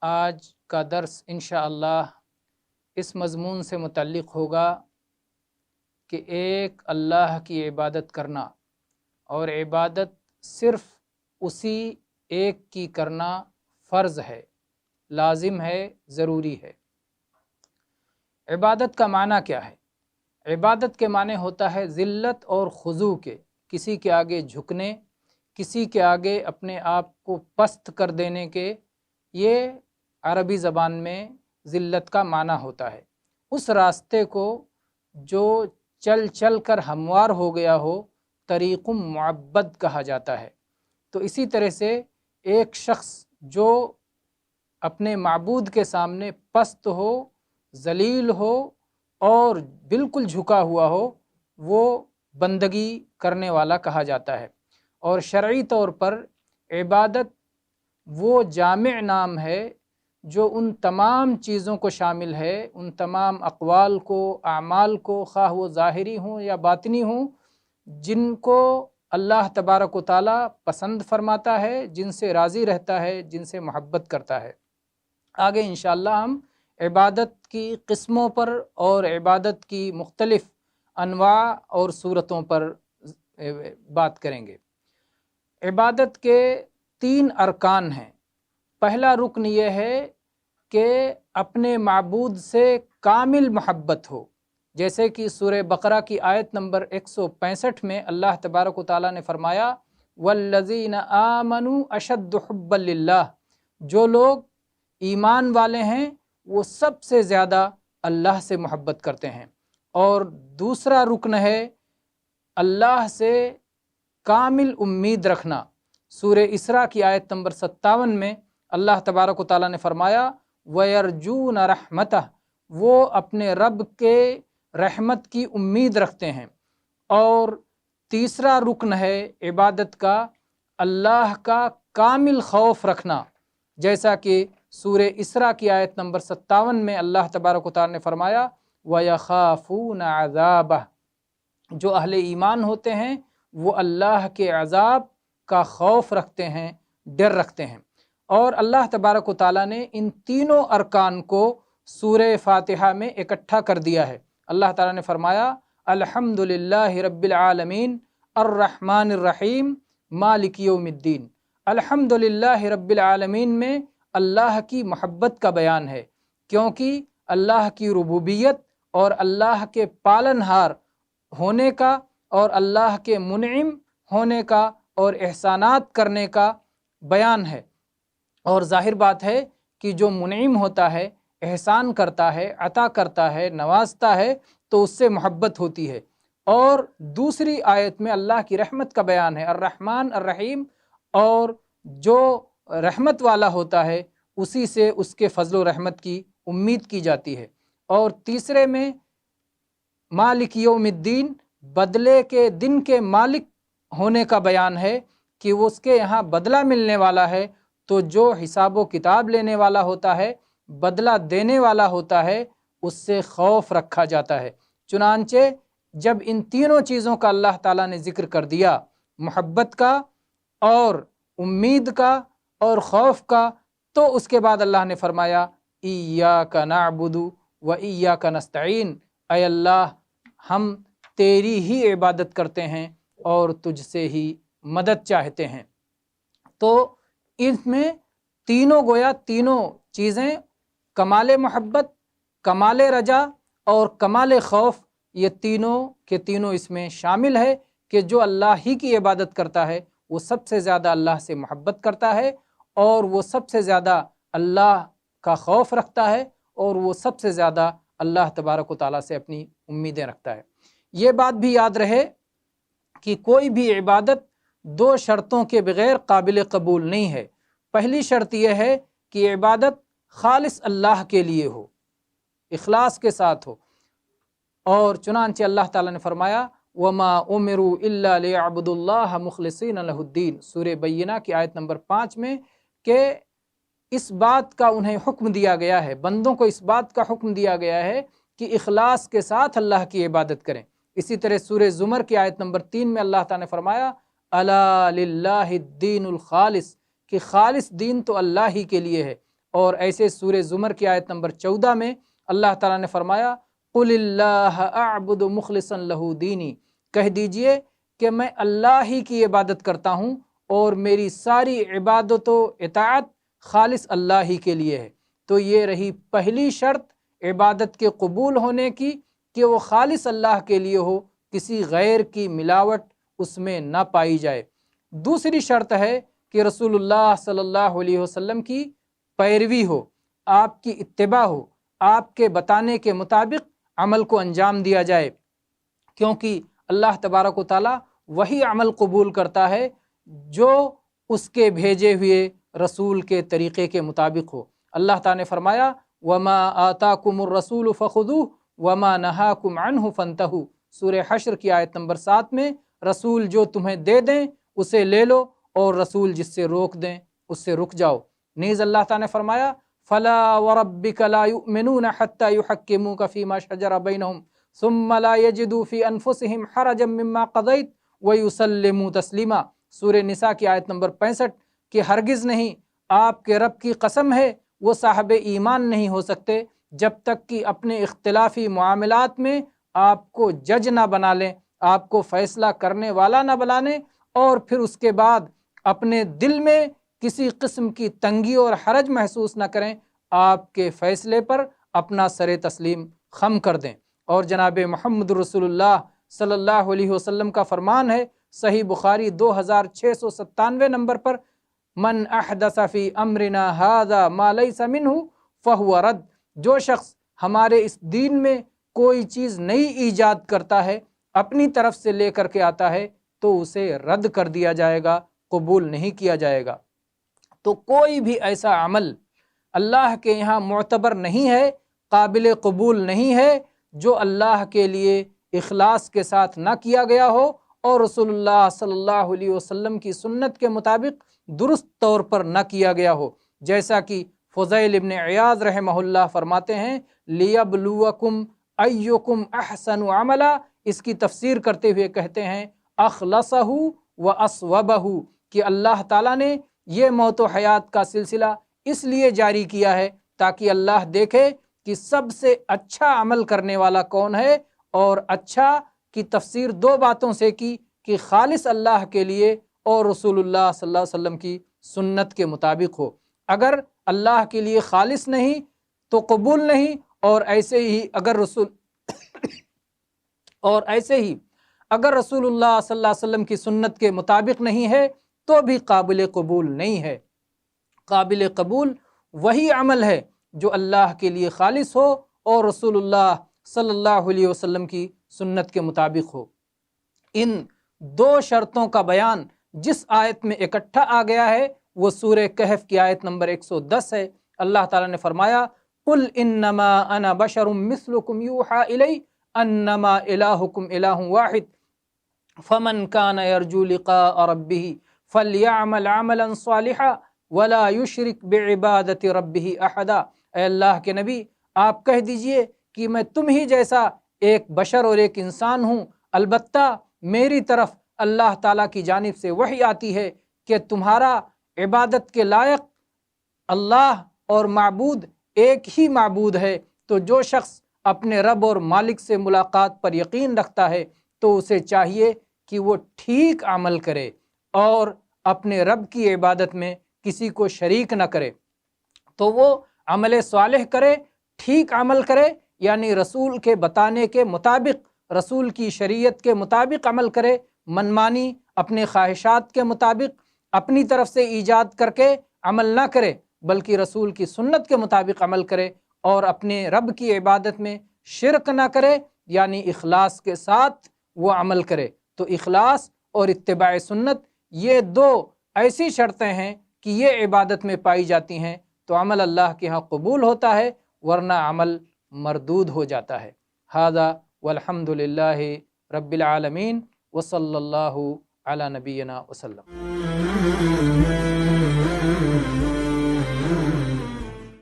آج کا درس انشاءاللہ اس مضمون سے متعلق ہوگا کہ ایک اللہ کی عبادت کرنا، اور عبادت صرف اسی ایک کی کرنا فرض ہے، لازم ہے، ضروری ہے۔ عبادت کا معنی کیا ہے؟ عبادت کے معنی ہوتا ہے ذلت اور خضوع کے، کسی کے آگے جھکنے، کسی کے آگے اپنے آپ کو پست کر دینے کے۔ یہ عربی زبان میں ذلت کا معنی ہوتا ہے۔ اس راستے کو جو چل چل کر ہموار ہو گیا ہو، طریق معبد کہا جاتا ہے۔ تو اسی طرح سے ایک شخص جو اپنے معبود کے سامنے پست ہو، ذلیل ہو اور بالکل جھکا ہوا ہو، وہ بندگی کرنے والا کہا جاتا ہے۔ اور شرعی طور پر عبادت وہ جامع نام ہے جو ان تمام چیزوں کو شامل ہے، ان تمام اقوال کو، اعمال کو، خواہ وہ ظاہری ہوں یا باطنی ہوں، جن کو اللہ تبارک و تعالیٰ پسند فرماتا ہے، جن سے راضی رہتا ہے، جن سے محبت کرتا ہے۔ آگے انشاءاللہ ہم عبادت کی قسموں پر اور عبادت کی مختلف انواع اور صورتوں پر بات کریں گے۔ عبادت کے 3 ارکان ہیں۔ پہلا رکن یہ ہے کہ اپنے معبود سے کامل محبت ہو، جیسے کہ سورہ بقرہ کی آیت نمبر 165 میں اللہ تبارک و تعالیٰ نے فرمایا والذین آمنوا اشد حبا للہ، جو لوگ ایمان والے ہیں وہ سب سے زیادہ اللہ سے محبت کرتے ہیں۔ اور دوسرا رکن ہے اللہ سے کامل امید رکھنا۔ سورہ اسراء کی آیت نمبر 57 میں اللہ تبارک و تعالیٰ نے فرمایا وَيَرْجُونَ رَحْمَتَهُ، وہ اپنے رب کے رحمت کی امید رکھتے ہیں۔ اور تیسرا رکن ہے عبادت کا اللہ کا کامل خوف رکھنا، جیسا کہ سورہ اسراء کی آیت نمبر 57 میں اللہ تبارک و تعالیٰ نے فرمایا وَيَخَافُونَ عَذَابَهُ، جو اہل ایمان ہوتے ہیں وہ اللہ کے عذاب کا خوف رکھتے ہیں، ڈر رکھتے ہیں۔ اور اللہ تبارک و تعالیٰ نے ان تینوں ارکان کو سورہ فاتحہ میں اکٹھا کر دیا ہے۔ اللہ تعالیٰ نے فرمایا الحمدللہ رب العالمین الرحمن الرحیم مالک یوم الدین۔ الحمدللہ رب العالمین میں اللہ کی محبت کا بیان ہے، کیونکہ اللہ کی ربوبیت اور اللہ کے پالنہار ہونے کا اور اللہ کے منعم ہونے کا اور احسانات کرنے کا بیان ہے۔ اور ظاہر بات ہے کہ جو منعم ہوتا ہے، احسان کرتا ہے، عطا کرتا ہے، نوازتا ہے، تو اس سے محبت ہوتی ہے۔ اور دوسری آیت میں اللہ کی رحمت کا بیان ہے الرحمن الرحیم، اور جو رحمت والا ہوتا ہے اسی سے اس کے فضل و رحمت کی امید کی جاتی ہے۔ اور تیسرے میں مالک یوم الدین، بدلے کے دن کے مالک ہونے کا بیان ہے کہ وہ اس کے یہاں بدلہ ملنے والا ہے، تو جو حساب و کتاب لینے والا ہوتا ہے، بدلہ دینے والا ہوتا ہے، اس سے خوف رکھا جاتا ہے۔ چنانچہ جب ان تینوں چیزوں کا اللہ تعالیٰ نے ذکر کر دیا، محبت کا اور امید کا اور خوف کا، تو اس کے بعد اللہ نے فرمایا ایاک نعبد و ایاک نستعین، اے اللہ ہم تیری ہی عبادت کرتے ہیں اور تجھ سے ہی مدد چاہتے ہیں۔ تو اس میں گویا تینوں چیزیں، کمال محبت، کمال رجا اور کمال خوف، یہ تینوں کے تینوں اس میں شامل ہے کہ جو اللہ ہی کی عبادت کرتا ہے وہ سب سے زیادہ اللہ سے محبت کرتا ہے، اور وہ سب سے زیادہ اللہ کا خوف رکھتا ہے، اور وہ سب سے زیادہ اللہ تبارک و تعالیٰ سے اپنی امیدیں رکھتا ہے۔ یہ بات بھی یاد رہے کہ کوئی بھی عبادت 2 شرطوں کے بغیر قابل قبول نہیں ہے۔ پہلی شرط یہ ہے کہ عبادت خالص اللہ کے لیے ہو، اخلاص کے ساتھ ہو۔ اور چنانچہ اللہ تعالیٰ نے فرمایا وَمَا أُمِرُوا إِلَّا لِيَعْبُدُوا اللَّهَ مُخْلِصِينَ لَهُ الدِّينَ، سورہ بینہ کی آیت نمبر 5 میں، کہ اس بات کا انہیں حکم دیا گیا ہے، بندوں کو اس بات کا حکم دیا گیا ہے کہ اخلاص کے ساتھ اللہ کی عبادت کریں۔ اسی طرح سورہ زمر کی آیت نمبر 3 میں اللہ تعالیٰ نے فرمایا الا للہ الدین الخالص، کہ خالص دین تو اللہ ہی کے لیے ہے۔ اور ایسے سورہ زمر کی آیت نمبر 14 میں اللہ تعالیٰ نے فرمایا قل اللہ اعبد مخلصا لہ دینی، کہہ دیجئے کہ میں اللہ ہی کی عبادت کرتا ہوں اور میری ساری عبادت و اطاعت خالص اللہ ہی کے لیے ہے۔ تو یہ رہی پہلی شرط عبادت کے قبول ہونے کی، کہ وہ خالص اللہ کے لیے ہو، کسی غیر کی ملاوٹ اس میں نہ پائی جائے۔ دوسری شرط ہے کہ رسول اللہ صلی اللہ علیہ وسلم کی پیروی ہو، آپ کی اتباع ہو، آپ کے بتانے کے مطابق عمل کو انجام دیا جائے، کیونکہ اللہ تبارک و تعالیٰ وہی عمل قبول کرتا ہے جو اس کے بھیجے ہوئے رسول کے طریقے کے مطابق ہو۔ اللہ تعالیٰ نے فرمایا وما آتاکم الرسول فخذوہ وما نہاکم عنہ فانتہوا، سورہ حشر کی آیت نمبر 7 میں رسول جو تمہیں دے دیں اسے لے لو، اور رسول جس سے روک دیں اس سے رک جاؤ۔ نیز اللہ تعالیٰ نے فرمایا فلا وربک لا یؤمنون حتی یحکموک فیما شجر بینہم ثم لا یجدوا فی انفسہم حرجا مما قضیت ویسلموا تسلیما، سورہ نساء کی آیت نمبر 65 کہ ہرگز نہیں، آپ کے رب کی قسم ہے وہ صاحب ایمان نہیں ہو سکتے جب تک کہ اپنے اختلافی معاملات میں آپ کو جج نہ بنا لیں، آپ کو فیصلہ کرنے والا نہ بنا لیں، اور پھر اس کے بعد اپنے دل میں کسی قسم کی تنگی اور حرج محسوس نہ کریں، آپ کے فیصلے پر اپنا سر تسلیم خم کر دیں۔ اور جناب محمد رسول اللہ صلی اللہ علیہ وسلم کا فرمان ہے صحیح بخاری 2697 نمبر پر من احدث فی امرنا ھذا ما لیس منہ فہو رد، جو شخص ہمارے اس دین میں کوئی چیز نئی ایجاد کرتا ہے، اپنی طرف سے لے کر کے آتا ہے، تو اسے رد کر دیا جائے گا، قبول نہیں کیا جائے گا۔ تو کوئی بھی ایسا عمل اللہ کے یہاں معتبر نہیں ہے، قابل قبول نہیں ہے، جو اللہ کے لیے اخلاص کے ساتھ نہ کیا گیا ہو اور رسول اللہ صلی اللہ علیہ وسلم کی سنت کے مطابق درست طور پر نہ کیا گیا ہو۔ جیسا کہ فضیل ابن عیاض رحمہ اللہ فرماتے ہیں لیبلوکم ایکم احسن عملا، اس کی تفسیر کرتے ہوئے کہتے ہیں اخلصہ و اصوبہ، کہ اللہ تعالیٰ نے یہ موت و حیات کا سلسلہ اس لیے جاری کیا ہے تاکہ اللہ دیکھے کہ سب سے اچھا عمل کرنے والا کون ہے، اور اچھا کی تفسیر دو باتوں سے کی کہ خالص اللہ کے لیے اور رسول اللہ صلی اللہ علیہ وسلم کی سنت کے مطابق ہو۔ اگر اللہ کے لیے خالص نہیں تو قبول نہیں، اور ایسے ہی اگر رسول اللہ صلی اللہ علیہ وسلم کی سنت کے مطابق نہیں ہے تو بھی قابل قبول نہیں ہے۔ قابل قبول وہی عمل ہے جو اللہ کے لیے خالص ہو اور رسول اللہ صلی اللہ علیہ وسلم کی سنت کے مطابق ہو۔ ان دو شرطوں کا بیان جس آیت میں اکٹھا آ گیا ہے وہ سورہ کہف کی آیت نمبر 110 ہے۔ اللہ تعالیٰ نے فرمایا قل انما انا بشر مثلکم یوحی الی انما الہکم الہ واحد فمن کان یرجو لقاء ربہ فلیعمل عملا صالحا ولا یشرک بعبادت ربہ احدا۔ اے اللہ کے نبی، آپ کہہ دیجئے کہ میں تم ہی جیسا ایک بشر اور ایک انسان ہوں، البتہ میری طرف اللہ تعالیٰ کی جانب سے وحی آتی ہے کہ تمہارا عبادت کے لائق اللہ اور معبود ایک ہی معبود ہے۔ تو جو شخص اپنے رب اور مالک سے ملاقات پر یقین رکھتا ہے تو اسے چاہیے کہ وہ ٹھیک عمل کرے اور اپنے رب کی عبادت میں کسی کو شریک نہ کرے۔ تو وہ عمل صالح کرے، ٹھیک عمل کرے، یعنی رسول کے بتانے کے مطابق، رسول کی شریعت کے مطابق عمل کرے، منمانی اپنے خواہشات کے مطابق اپنی طرف سے ایجاد کر کے عمل نہ کرے، بلکہ رسول کی سنت کے مطابق عمل کرے، اور اپنے رب کی عبادت میں شرک نہ کرے، یعنی اخلاص کے ساتھ وہ عمل کرے۔ تو اخلاص اور اتباع سنت یہ دو ایسی شرطیں ہیں کہ یہ عبادت میں پائی جاتی ہیں تو عمل اللہ کے ہاں قبول ہوتا ہے، ورنہ عمل مردود ہو جاتا ہے۔ ھذا والحمد للہ رب العالمین وصلی اللہ علی نبینا وسلم۔